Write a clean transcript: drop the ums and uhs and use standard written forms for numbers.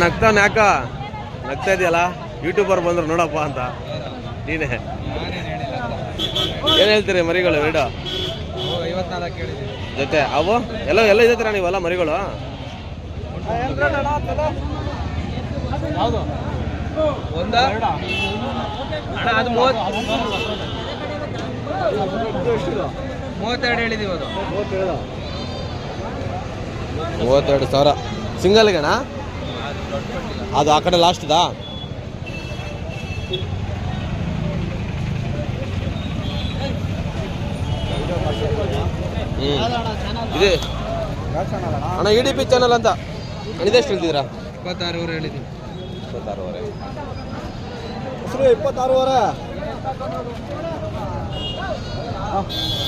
ನಗ್ತಾನ ಯಾಕ ನಗ್ತಾ ಇದೆಯಲ್ಲ ಯೂಟ್ಯೂಬರ್ ಬಂದ್ರು ನೋಡಪ್ಪ ಅಂತ ನೀನೇ ಏನು ಹೇಳ್ತೀರಿ ಮರಿಗಳು ಎರಡು 54 ಜೊತೆ ಅವು ಎಲ್ಲ ಎಲ್ಲ ಇದೈತೆ ನೀವೆಲ್ಲ ಮರಿಗಳು ಯಾವುದು ಒಂದ ಅದು 32 ಹೇಳಿದೀವಿ ಅದು 32,000 ಸಿಂಗಲ್ಗೆನಾ ಅದು ಆ ಕಡೆ ಲಾಸ್ಟ್ದಾ ಇದೆ ಅಣ್ಣ EDP ಚಾನಲ್ ಅಂತ ಇದೆಷ್ಟು ಹೇಳ್ತಿದ್ದೀರಾ 26 ಹೇಳಿದೀವಿ 26,000 26